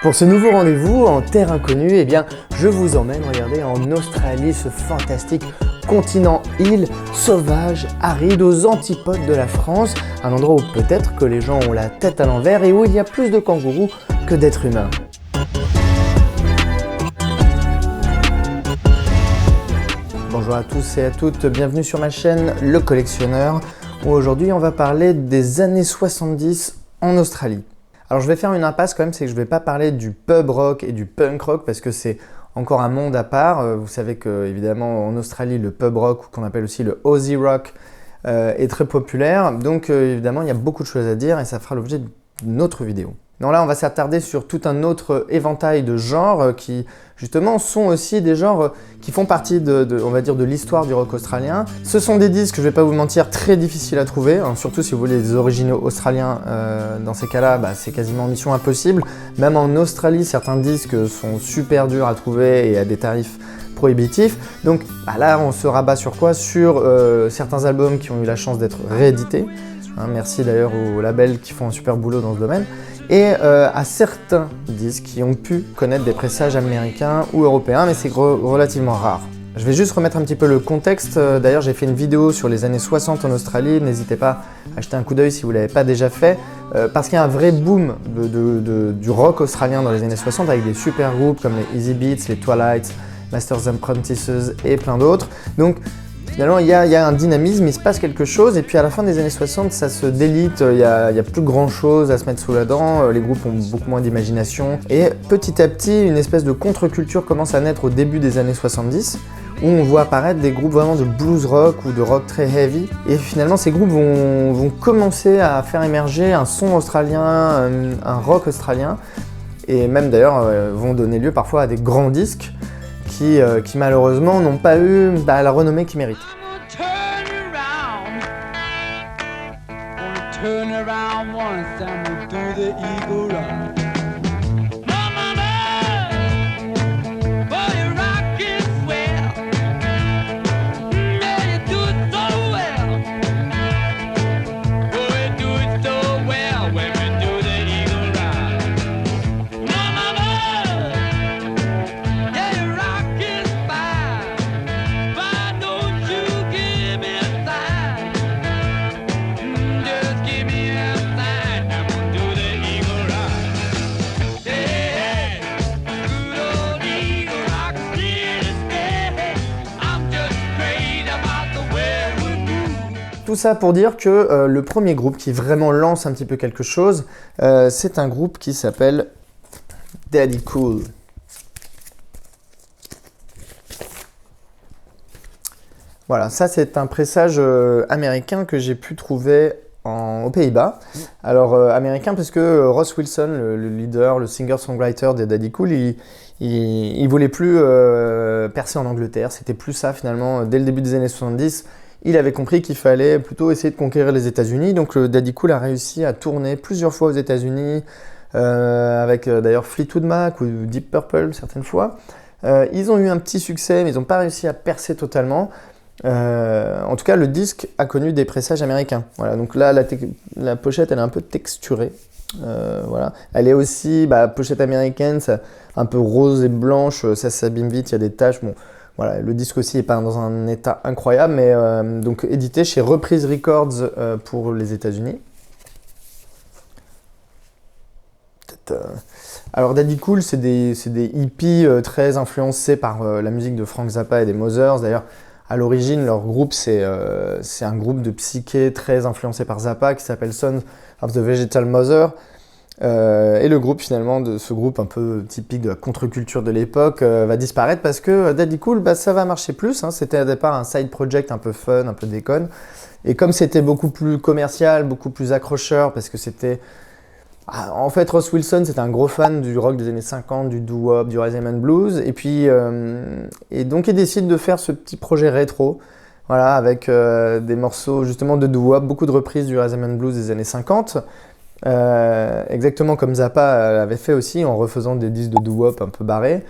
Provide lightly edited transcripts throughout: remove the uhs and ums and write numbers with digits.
Pour ce nouveau rendez-vous en terre inconnue, je vous emmène regarder en Australie ce fantastique continent île, sauvage, aride, aux antipodes de la France, un endroit où peut-être que les gens ont la tête à l'envers et où il y a plus de kangourous que d'êtres humains. Bonjour à tous et à toutes, bienvenue sur ma chaîne Le Collectionneur, où aujourd'hui on va parler des années 70 en Australie. Alors je vais faire une impasse quand même, c'est que je ne vais pas parler du pub rock et du punk rock parce que c'est encore un monde à part. Vous savez que évidemment en Australie le pub rock, ou qu'on appelle aussi le Aussie rock, est très populaire. Donc évidemment il y a beaucoup de choses à dire et ça fera l'objet d'une autre vidéo. Non, là on va s'attarder sur tout un autre éventail de genres qui justement sont aussi des genres qui font partie on va dire de l'histoire du rock australien. Ce sont des disques, je vais pas vous mentir, très difficiles à trouver, hein, surtout si vous voulez des originaux australiens. Dans ces cas-là, c'est quasiment mission impossible. Même en Australie, certains disques sont super durs à trouver et à des tarifs prohibitifs. Donc là on se rabat sur quoi? Sur certains albums qui ont eu la chance d'être réédités. Merci d'ailleurs aux labels qui font un super boulot dans ce domaine. Et à certains disques qui ont pu connaître des pressages américains ou européens, mais c'est relativement rare. Je vais juste remettre un petit peu le contexte. D'ailleurs, j'ai fait une vidéo sur les années 60 en Australie. N'hésitez pas à jeter un coup d'œil si vous ne l'avez pas déjà fait. Parce qu'il y a un vrai boom du rock australien dans les années 60 avec des super groupes comme les Easy Beats, les Twilight, Masters and Apprentices et plein d'autres. Donc, finalement, il y a un dynamisme, il se passe quelque chose, et puis à la fin des années 60, ça se délite, il y a plus grand chose à se mettre sous la dent, les groupes ont beaucoup moins d'imagination, et petit à petit, une espèce de contre-culture commence à naître au début des années 70, où on voit apparaître des groupes vraiment de blues rock ou de rock très heavy, et finalement ces groupes vont commencer à faire émerger un son australien, un rock australien, et même d'ailleurs vont donner lieu parfois à des grands disques, qui malheureusement n'ont pas eu la renommée qu'ils méritent. Tout ça pour dire que le premier groupe qui vraiment lance un petit peu quelque chose, c'est un groupe qui s'appelle Daddy Cool. Voilà, ça c'est un pressage américain que j'ai pu trouver aux Pays-Bas. Alors américain parce que Ross Wilson, le leader, le singer-songwriter des Daddy Cool, il voulait plus percer en Angleterre. C'était plus ça finalement. Dès le début des années 70, il avait compris qu'il fallait plutôt essayer de conquérir les États-Unis. Donc Daddy Cool a réussi à tourner plusieurs fois aux États-Unis, avec d'ailleurs Fleetwood Mac ou Deep Purple certaines fois. Ils ont eu un petit succès, mais ils n'ont pas réussi à percer totalement. En tout cas, le disque a connu des pressages américains. Voilà, donc là, la pochette, elle est un peu texturée. Voilà. Elle est aussi pochette américaine, ça, un peu rose et blanche, ça s'abîme vite, il y a des taches. Bon, voilà, le disque aussi n'est pas dans un état incroyable, mais donc édité chez Reprise Records pour les États-Unis. Alors Daddy Cool, c'est des hippies très influencés par la musique de Frank Zappa et des Mothers. D'ailleurs, à l'origine, leur groupe, c'est un groupe de psyché très influencé par Zappa qui s'appelle Sons of the Vegetal Mother. Et le groupe, finalement, de ce groupe un peu typique de la contre-culture de l'époque, va disparaître parce que Daddy Cool, ça va marcher plus. Hein. C'était au départ un side project un peu fun, un peu déconne. Et comme c'était beaucoup plus commercial, beaucoup plus accrocheur, parce que c'était... En fait, Ross Wilson, c'était un gros fan du rock des années 50, du doo-wop, du rhythm and blues. Et puis, et donc, il décide de faire ce petit projet rétro, voilà, avec des morceaux justement de doo-wop, beaucoup de reprises du rhythm and blues des années 50. Exactement comme Zappa avait fait aussi en refaisant des disques de doo-wop un peu barrés.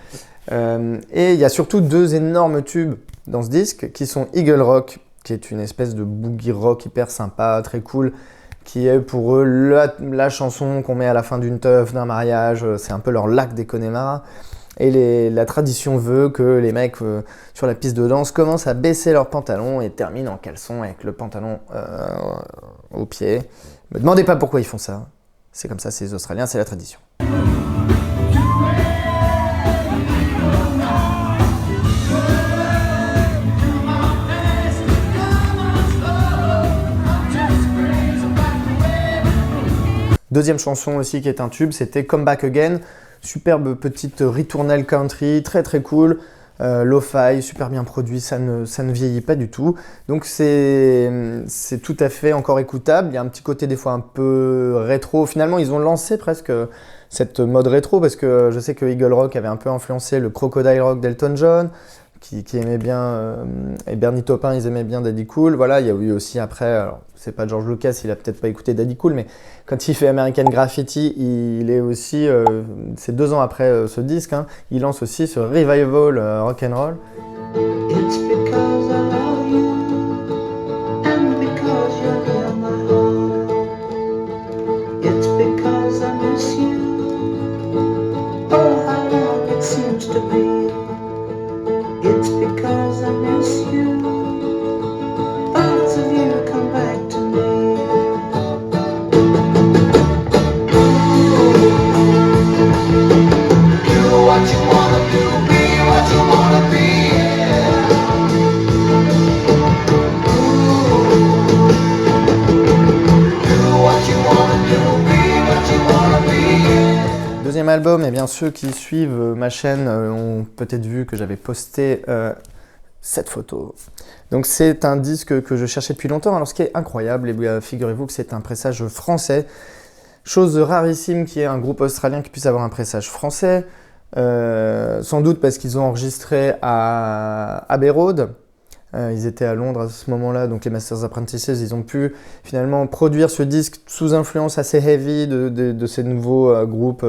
Et il y a surtout deux énormes tubes dans ce disque qui sont Eagle Rock, qui est une espèce de boogie rock hyper sympa, très cool, qui est pour eux la chanson qu'on met à la fin d'une teuf, d'un mariage. C'est un peu leur lac des Connemara. Et la tradition veut que les mecs sur la piste de danse commencent à baisser leurs pantalons et terminent en caleçon avec le pantalon au pied. Ne me demandez pas pourquoi ils font ça. C'est comme ça, c'est les Australiens, c'est la tradition. Deuxième chanson aussi qui est un tube, c'était Come Back Again. Superbe petite ritournelle country, très très cool. Lo-fi, super bien produit, ça ne vieillit pas du tout. Donc c'est tout à fait encore écoutable. Il y a un petit côté des fois un peu rétro. Finalement, ils ont lancé presque cette mode rétro parce que je sais que Eagle Rock avait un peu influencé le Crocodile Rock d'Elton John, qui aimait bien, et Bernie Taupin, ils aimaient bien Daddy Cool. Voilà, il y a eu aussi après, alors c'est pas George Lucas, il a peut-être pas écouté Daddy Cool, mais quand il fait American Graffiti, il est aussi, c'est 2 ans après ce disque, hein, il lance aussi ce revival rock'n'roll. It's because I love you, and because you're near my heart. It's because I miss you, oh how long it seems to be. It's because I miss you, parts of you come back to me. Do what you wanna do, be what you wanna be, yeah. Do what you wanna do, be what you wanna be, yeah. Deuxième album, et bien ceux qui suivent ma chaîne ont peut-être vu que j'avais posté cette photo. Donc c'est un disque que je cherchais depuis longtemps. Alors ce qui est incroyable, et figurez-vous que c'est un pressage français. Chose rarissime qu'il y ait un groupe australien qui puisse avoir un pressage français. Sans doute parce qu'ils ont enregistré à Abbey Road. Ils étaient à Londres à ce moment-là, donc les Masters Apprentices, ils ont pu finalement produire ce disque sous influence assez heavy de ces nouveaux groupes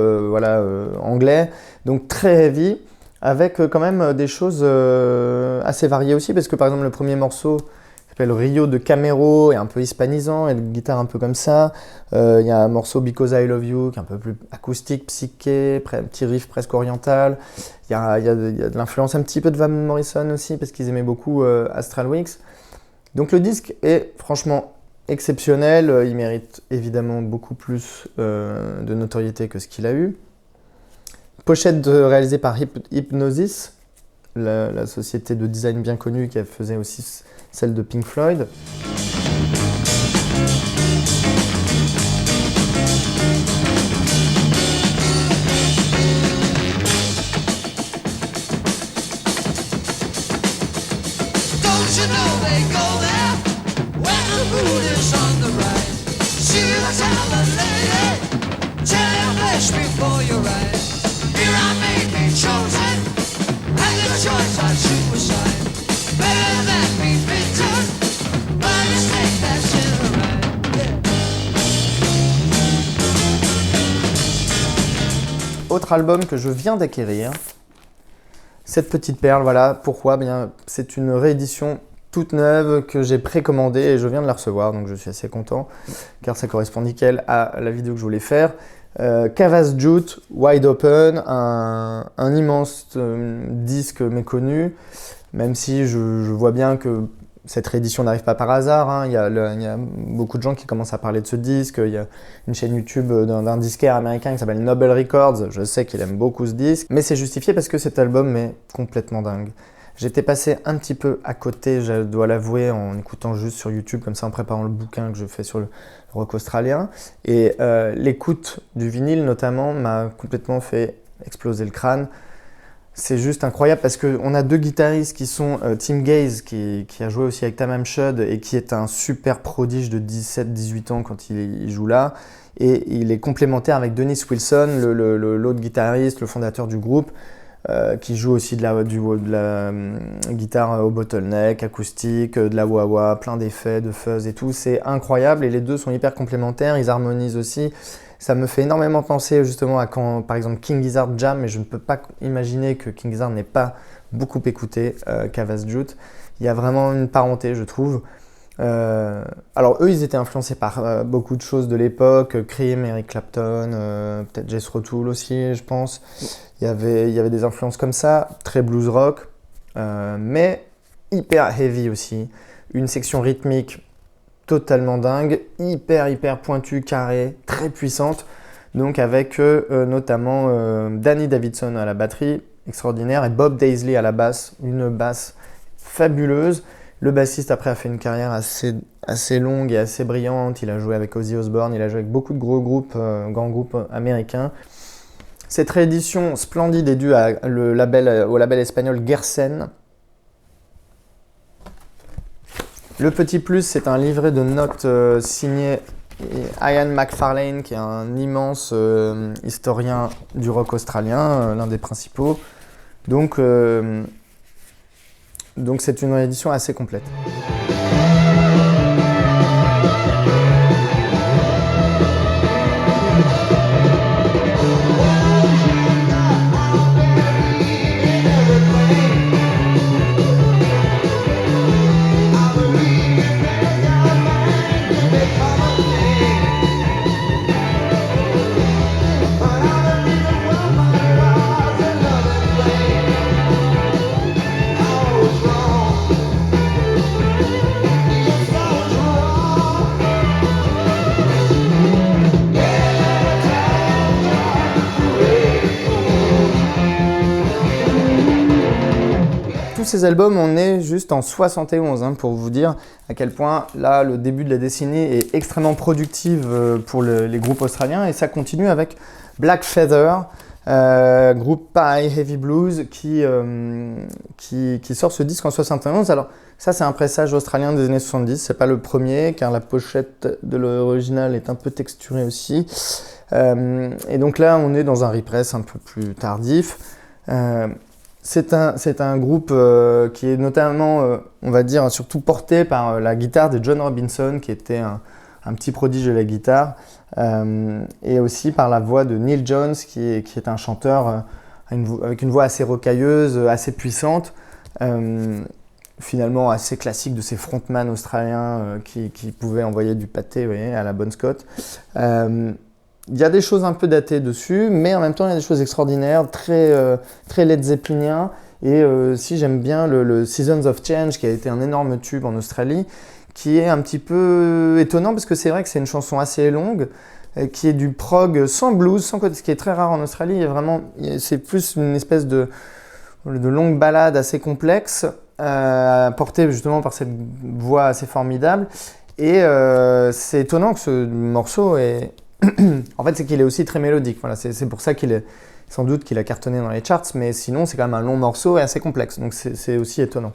anglais. Donc très heavy, avec quand même des choses assez variées aussi, parce que par exemple le premier morceau s'appelle Rio de Camero, est un peu hispanisant, et une guitare un peu comme ça. Il y a un morceau Because I Love You, qui est un peu plus acoustique, psyché, un petit riff presque oriental. Il y a de l'influence un petit peu de Van Morrison aussi, parce qu'ils aimaient beaucoup Astral Weeks. Donc le disque est franchement exceptionnel, il mérite évidemment beaucoup plus de notoriété que ce qu'il a eu. Pochette réalisée par Hipgnosis, la société de design bien connue qui faisait aussi celle de Pink Floyd. Autre album que je viens d'acquérir, cette petite perle, voilà, pourquoi ? Bien, c'est une réédition toute neuve que j'ai précommandée et je viens de la recevoir, donc je suis assez content car ça correspond nickel à la vidéo que je voulais faire. Kavas Jute, Wide Open, un immense disque méconnu, même si je vois bien que cette réédition n'arrive pas par hasard, hein. Il y a beaucoup de gens qui commencent à parler de ce disque. Il y a une chaîne YouTube d'un disquaire américain qui s'appelle Noble Records. Je sais qu'il aime beaucoup ce disque, mais c'est justifié parce que cet album est complètement dingue. J'étais passé un petit peu à côté, je dois l'avouer, en écoutant juste sur YouTube, comme ça en préparant le bouquin que je fais sur le rock australien. Et l'écoute du vinyle notamment m'a complètement fait exploser le crâne. C'est juste incroyable parce qu'on a 2 guitaristes qui sont Tim Gaze qui a joué aussi avec Tamam Shud et qui est un super prodige de 17-18 ans quand il joue là. Et il est complémentaire avec Dennis Wilson, l'autre guitariste, le fondateur du groupe, qui joue aussi de la guitare au bottleneck, acoustique, de la wah-wah, plein d'effets, de fuzz et tout. C'est incroyable et les deux sont hyper complémentaires, ils harmonisent aussi. Ça me fait énormément penser justement à quand, par exemple, King Gizzard jam, mais je ne peux pas imaginer que King Gizzard n'ait pas beaucoup écouté Kavas Jute. Il y a vraiment une parenté, je trouve. Alors eux, ils étaient influencés par beaucoup de choses de l'époque, Cream, Eric Clapton, peut-être Jethro Tull aussi, je pense. Il y avait des influences comme ça, très blues rock, mais hyper heavy aussi. Une section rythmique totalement dingue, hyper pointue, carrée, très puissante. Donc avec notamment Danny Davidson à la batterie, extraordinaire, et Bob Daisley à la basse, une basse fabuleuse. Le bassiste après a fait une carrière assez longue et assez brillante. Il a joué avec Ozzy Osbourne, il a joué avec beaucoup de gros groupes, grands groupes américains. Cette réédition splendide est due au label espagnol Gersen. Le petit plus, c'est un livret de notes signé Ian McFarlane, qui est un immense historien du rock australien, l'un des principaux. Donc c'est une réédition assez complète. Tous ces albums, on est juste en 71, pour vous dire à quel point là le début de la décennie est extrêmement productive pour les groupes australiens, et ça continue avec Black Feather, groupe pareil heavy blues qui sort ce disque en 71. Alors ça, c'est un pressage australien des années 70, c'est pas le premier car la pochette de l'original est un peu texturée aussi, et donc là on est dans un repress un peu plus tardif. C'est un groupe qui est notamment, on va dire, surtout porté par la guitare de John Robinson, qui était un petit prodige de la guitare, et aussi par la voix de Neil Jones, qui est un chanteur avec une voix assez rocailleuse, assez puissante, finalement assez classique de ces frontman australiens qui pouvaient envoyer du pâté, vous voyez, à la Bon Scott. Il y a des choses un peu datées dessus, mais en même temps, il y a des choses extraordinaires, très Led Zeppelinien. Et si j'aime bien le Seasons of Change, qui a été un énorme tube en Australie, qui est un petit peu étonnant, parce que c'est vrai que c'est une chanson assez longue, qui est du prog sans blues, sans côté, ce qui est très rare en Australie. C'est plus une espèce de longue ballade assez complexe, portée justement par cette voix assez formidable. Et c'est étonnant que ce morceau est... En fait, c'est qu'il est aussi très mélodique. Voilà, c'est pour ça sans doute qu'il a cartonné dans les charts, mais sinon, c'est quand même un long morceau et assez complexe. Donc, c'est aussi étonnant.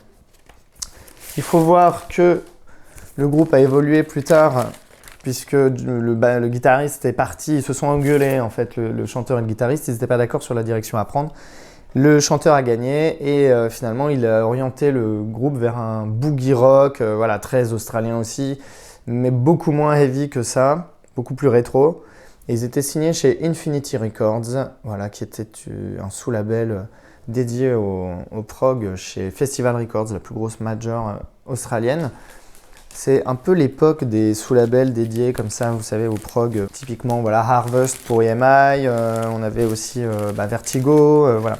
Il faut voir que le groupe a évolué plus tard, puisque le guitariste est parti. Ils se sont engueulés, en fait, le chanteur et le guitariste. Ils n'étaient pas d'accord sur la direction à prendre. Le chanteur a gagné et finalement, il a orienté le groupe vers un boogie rock, voilà, très australien aussi, mais beaucoup moins heavy que ça. Beaucoup plus rétro. Et ils étaient signés chez Infinity Records, voilà, qui était un sous-label dédié au prog chez Festival Records, la plus grosse major australienne. C'est un peu l'époque des sous-labels dédiés comme ça, vous savez, au prog. Typiquement, voilà, Harvest pour EMI, on avait aussi Vertigo, voilà.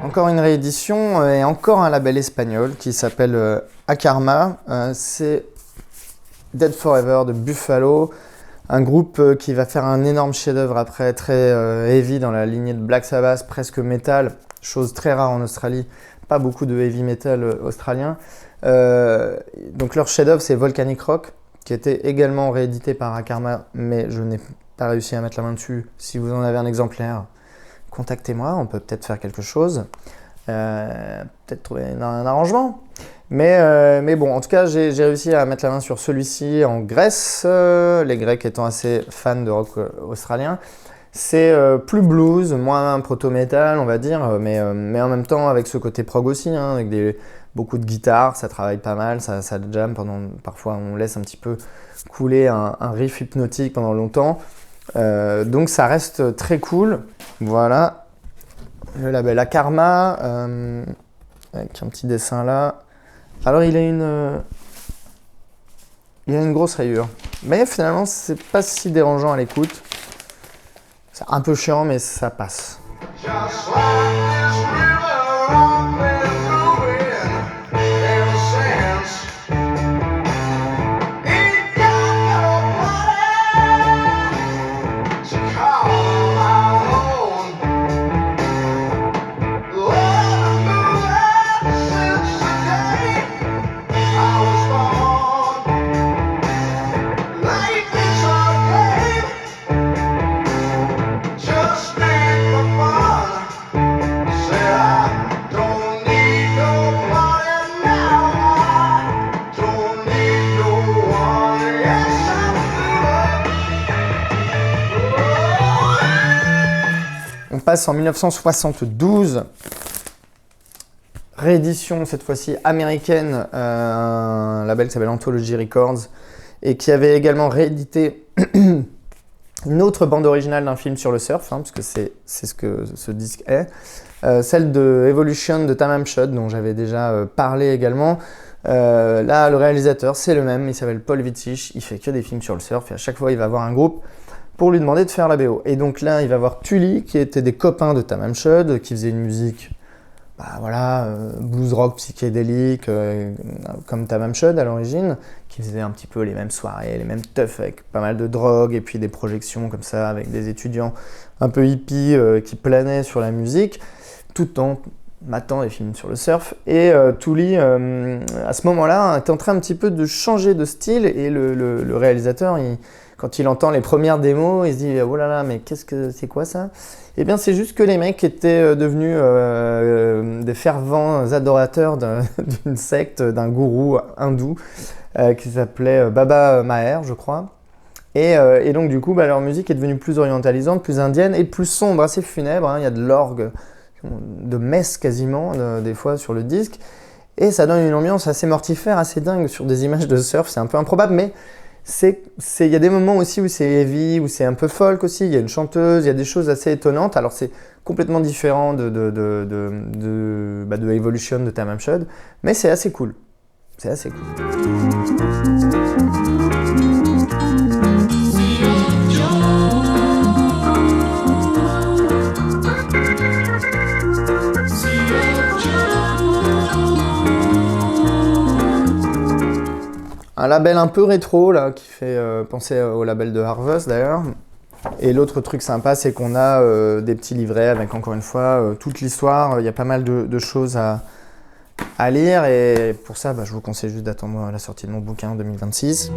Encore une réédition et encore un label espagnol qui s'appelle Akarma. C'est Dead Forever de Buffalo, un groupe qui va faire un énorme chef-d'œuvre après, très heavy dans la lignée de Black Sabbath, presque metal, chose très rare en Australie, pas beaucoup de heavy metal australien. Donc leur chef-d'œuvre, c'est Volcanic Rock, qui était également réédité par Akarma, mais je n'ai pas réussi à mettre la main dessus, si vous en avez un exemplaire, contactez-moi, on peut peut-être faire quelque chose. Peut-être trouver un arrangement. Mais bon, en tout cas, j'ai réussi à mettre la main sur celui-ci en Grèce, les Grecs étant assez fans de rock australien. C'est plus blues, moins proto-metal, on va dire, mais en même temps avec ce côté prog aussi, hein, avec beaucoup de guitare, ça travaille pas mal, ça jam parfois on laisse un petit peu couler un riff hypnotique pendant longtemps. Donc ça reste très cool. Voilà, le label Akarma, avec un petit dessin là. Alors il a une grosse rayure, mais finalement c'est pas si dérangeant à l'écoute. C'est un peu chiant, mais ça passe. On passe en 1972, réédition cette fois-ci américaine, un label qui s'appelle Anthology Records et qui avait également réédité une autre bande originale d'un film sur le surf, hein, parce que c'est ce que ce disque est, celle de Evolution de Tamam Shud dont j'avais déjà parlé également. Là, le réalisateur, c'est le même, il s'appelle Paul Wittich, il fait que des films sur le surf et à chaque fois il va avoir un groupe pour lui demander de faire la BO. Et donc là, il va voir Tully, qui était des copains de Tamam Shud, qui faisait une musique, blues rock psychédélique, comme Tamam Shud à l'origine, qui faisait un petit peu les mêmes soirées, les mêmes teufs avec pas mal de drogue et puis des projections comme ça avec des étudiants un peu hippies qui planaient sur la musique, tout en matant les films sur le surf. Et Tully, à ce moment-là, était en train un petit peu de changer de style et le réalisateur, quand il entend les premières démos, il se dit « Oh là là, mais c'est quoi ça ?» Eh bien, c'est juste que les mecs étaient devenus des fervents adorateurs d'une secte, d'un gourou hindou qui s'appelait Baba Maher, je crois. Et donc, du coup, leur musique est devenue plus orientalisante, plus indienne et plus sombre, assez funèbre. Hein. Il y a de l'orgue, de messe quasiment, des fois sur le disque. Et ça donne une ambiance assez mortifère, assez dingue sur des images de surf. C'est un peu improbable, mais il y a des moments aussi où c'est heavy, où c'est un peu folk aussi, il y a une chanteuse, il y a des choses assez étonnantes. Alors c'est complètement différent de Evolution de Tamam Shud, mais c'est assez cool. C'est assez cool. Un label un peu rétro là, qui fait penser au label de Harvest d'ailleurs. Et l'autre truc sympa, c'est qu'on a des petits livrets avec encore une fois toute l'histoire. Il y a pas mal de choses à lire et pour ça, je vous conseille juste d'attendre la sortie de mon bouquin en 2026.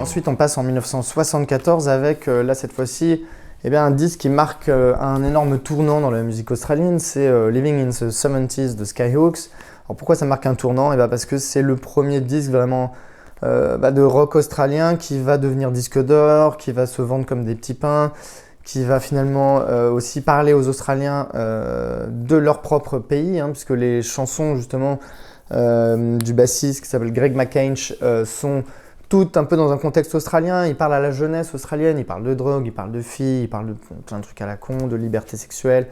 Ensuite, on passe en 1974 avec, là cette fois-ci, un disque qui marque un énorme tournant dans la musique australienne, c'est Living in the 70s de Skyhooks. Alors pourquoi ça marque un tournant ? Parce que c'est le premier disque vraiment de rock australien qui va devenir disque d'or, qui va se vendre comme des petits pains, qui va finalement aussi parler aux Australiens de leur propre pays, hein, puisque les chansons justement du bassiste qui s'appelle Greg McCanch sont toutes un peu dans un contexte australien. Il parle à la jeunesse australienne, il parle de drogue, il parle de filles, il parle de plein de trucs à la con, de liberté sexuelle.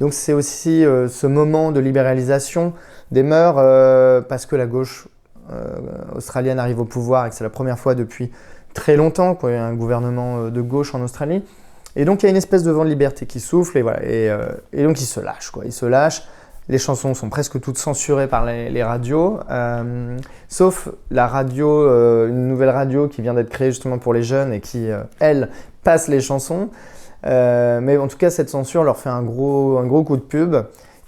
Donc c'est aussi ce moment de libéralisation des mœurs parce que la gauche australienne arrive au pouvoir et que c'est la première fois depuis très longtemps qu'il y a un gouvernement de gauche en Australie. Et donc il y a une espèce de vent de liberté qui souffle et voilà. Et donc ils se lâchent, quoi. Ils se lâchent. Les chansons sont presque toutes censurées par les radios, sauf la radio, une nouvelle radio qui vient d'être créée justement pour les jeunes et qui, elle, passe les chansons. Mais en tout cas, cette censure leur fait un gros coup de pub.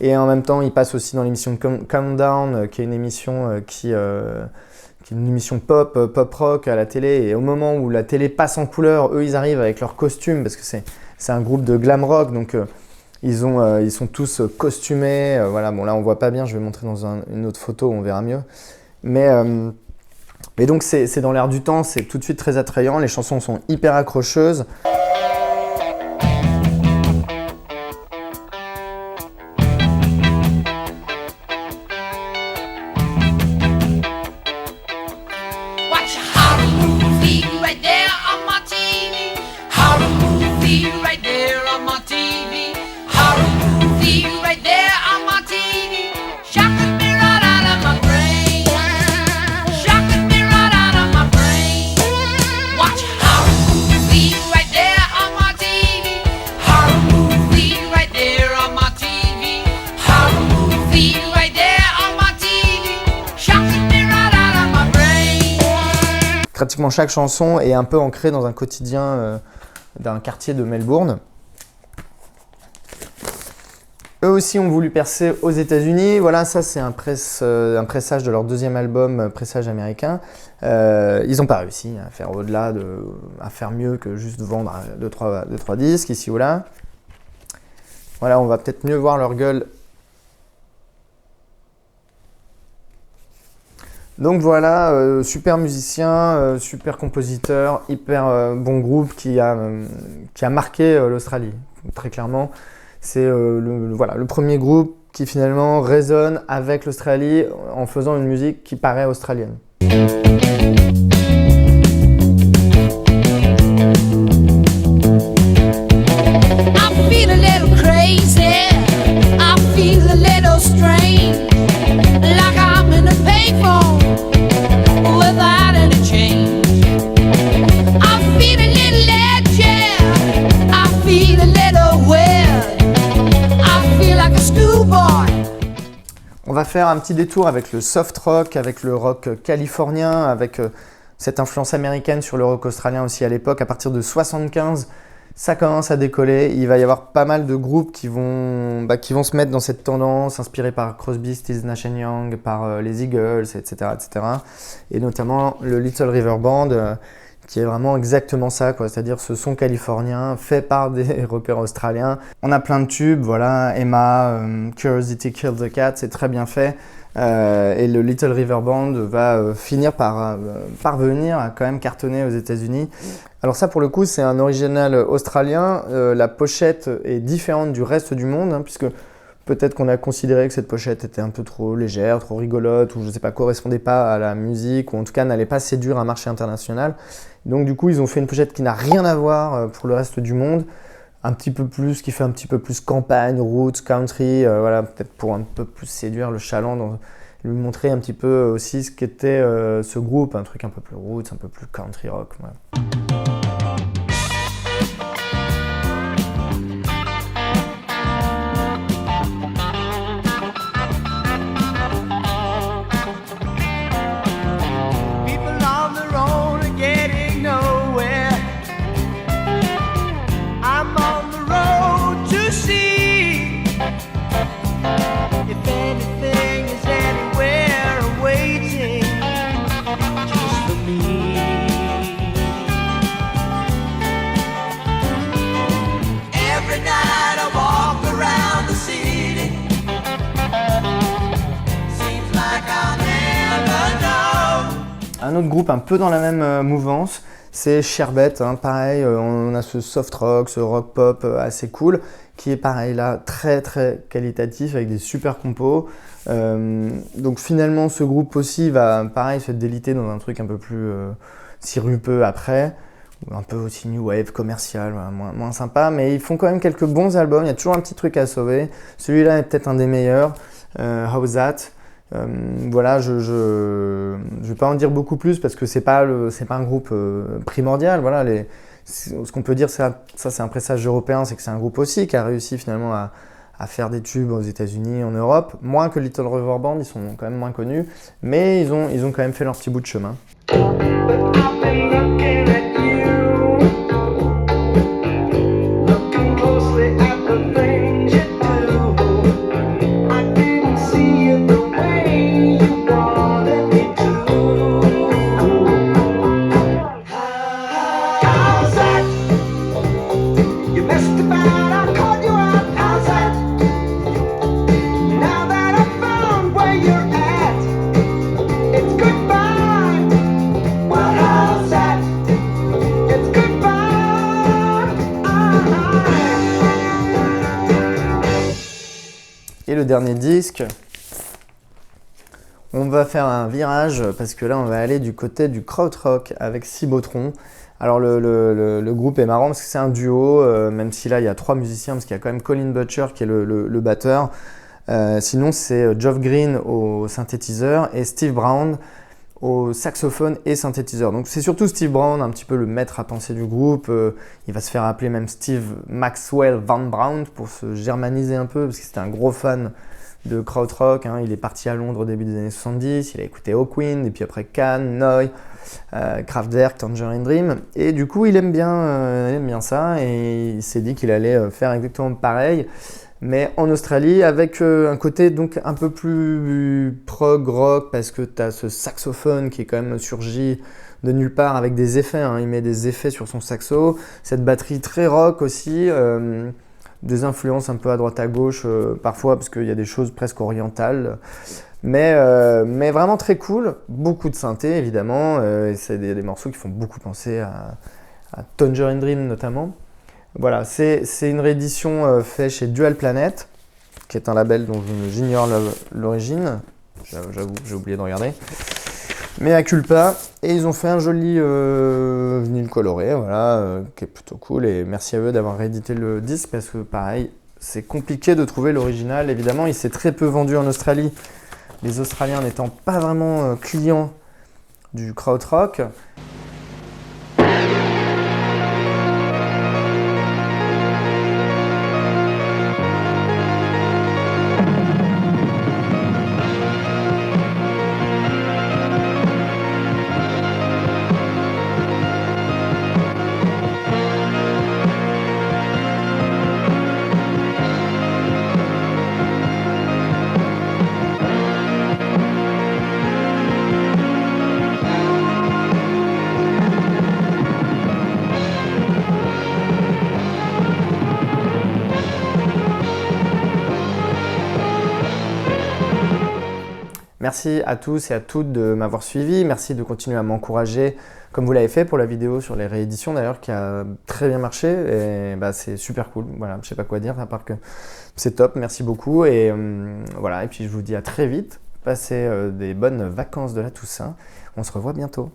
Et en même temps, ils passent aussi dans l'émission Countdown, qui est une émission qui est une émission pop rock à la télé. Et au moment où la télé passe en couleur, eux, ils arrivent avec leurs costumes, parce que c'est un groupe de glam rock, donc ils sont tous costumés. Voilà, bon là, on voit pas bien, je vais montrer dans une autre photo, on verra mieux. Mais donc, c'est dans l'air du temps, c'est tout de suite très attrayant. Les chansons sont hyper accrocheuses. Pratiquement chaque chanson est un peu ancrée dans un quotidien d'un quartier de Melbourne. Eux aussi ont voulu percer aux États-Unis. Voilà, ça c'est un pressage de leur deuxième album, Pressage américain. Ils n'ont pas réussi à faire au-delà, à faire mieux que juste vendre 2-3 disques ici ou là. Voilà, on va peut-être mieux voir leur gueule. Donc voilà, super musicien, super compositeur, hyper bon groupe qui a marqué l'Australie. Très clairement, c'est le premier groupe qui finalement résonne avec l'Australie en faisant une musique qui paraît australienne. On va faire un petit détour avec le soft rock, avec le rock californien, avec cette influence américaine sur le rock australien aussi à l'époque. À partir de 1975, ça commence à décoller. Il va y avoir pas mal de groupes qui vont se mettre dans cette tendance, inspirés par Crosby, Stills, Nash & Young, par les Eagles, etc., etc. Et notamment le Little River Band, qui est vraiment exactement ça, quoi. C'est-à-dire ce son californien fait par des rockers australiens. On a plein de tubes, voilà, Emma, Curiosity Killed the Cat, c'est très bien fait. Et le Little River Band va finir par parvenir à quand même cartonner aux États-Unis. Alors ça, pour le coup, c'est un original australien. La pochette est différente du reste du monde, hein, puisque peut-être qu'on a considéré que cette pochette était un peu trop légère, trop rigolote, ou je ne sais pas, correspondait pas à la musique, ou en tout cas n'allait pas séduire un marché international. Donc du coup, ils ont fait une pochette qui n'a rien à voir pour le reste du monde, qui fait un petit peu plus campagne, roots, country, voilà, peut-être pour un peu plus séduire le chaland, lui montrer un petit peu aussi ce qu'était ce groupe, un truc un peu plus roots, un peu plus country rock. Voilà. Un autre groupe un peu dans la même mouvance, c'est Sherbet, hein, pareil, on a ce soft rock, ce rock pop assez cool, qui est pareil là, très très qualitatif, avec des super compos. Donc finalement ce groupe aussi va pareil se déliter dans un truc un peu plus sirupeux après. un peu aussi new wave, commercial, voilà, moins sympa, mais ils font quand même quelques bons albums, il y a toujours un petit truc à sauver. Celui-là est peut-être un des meilleurs, How's That. Voilà, je vais pas en dire beaucoup plus parce que c'est pas un groupe primordial. Voilà, ce qu'on peut dire, ça c'est un pressage européen, c'est que c'est un groupe aussi qui a réussi finalement à faire des tubes aux États-Unis, en Europe, moins que Little River Band, ils sont quand même moins connus, mais ils ont quand même fait leur petit bout de chemin. Et le dernier disque, on va faire un virage parce que là on va aller du côté du krautrock avec Cybotron. Alors le groupe est marrant parce que c'est un duo, même si là il y a 3 musiciens parce qu'il y a quand même Colin Butcher qui est le batteur. Sinon c'est Geoff Green au synthétiseur et Steve Brown au saxophone et synthétiseur. Donc c'est surtout Steve Brown, un petit peu le maître à penser du groupe. Il va se faire appeler même Steve Maxwell Van Brown pour se germaniser un peu, parce que c'était un gros fan de krautrock. Hein. Il est parti à Londres au début des années 70, il a écouté Hawkwind, et puis après Can, Neu, Kraftwerk, Tangerine Dream. Et du coup, il aime bien ça, et il s'est dit qu'il allait faire exactement pareil, mais en Australie, avec un côté donc un peu plus prog rock, parce que tu as ce saxophone qui est quand même surgi de nulle part avec des effets, hein. Il met des effets sur son saxo, cette batterie très rock aussi, des influences un peu à droite à gauche parfois, parce qu'il y a des choses presque orientales, mais vraiment très cool, beaucoup de synthé évidemment, et c'est des morceaux qui font beaucoup penser à Tangerine Dream notamment. Voilà, c'est une réédition faite chez Dual Planet, qui est un label dont j'ignore l'origine. J'avoue que j'ai oublié de regarder. Mais à culpa. Et ils ont fait un joli vinyle coloré, voilà, qui est plutôt cool. Et merci à eux d'avoir réédité le disque, parce que pareil, c'est compliqué de trouver l'original. Évidemment, il s'est très peu vendu en Australie, les Australiens n'étant pas vraiment clients du krautrock. Merci à tous et à toutes de m'avoir suivi. Merci de continuer à m'encourager comme vous l'avez fait pour la vidéo sur les rééditions d'ailleurs, qui a très bien marché et bah, c'est super cool. Voilà, je sais pas quoi dire à part que c'est top. Merci beaucoup et voilà. Et puis je vous dis à très vite. Passez des bonnes vacances de la Toussaint. On se revoit bientôt.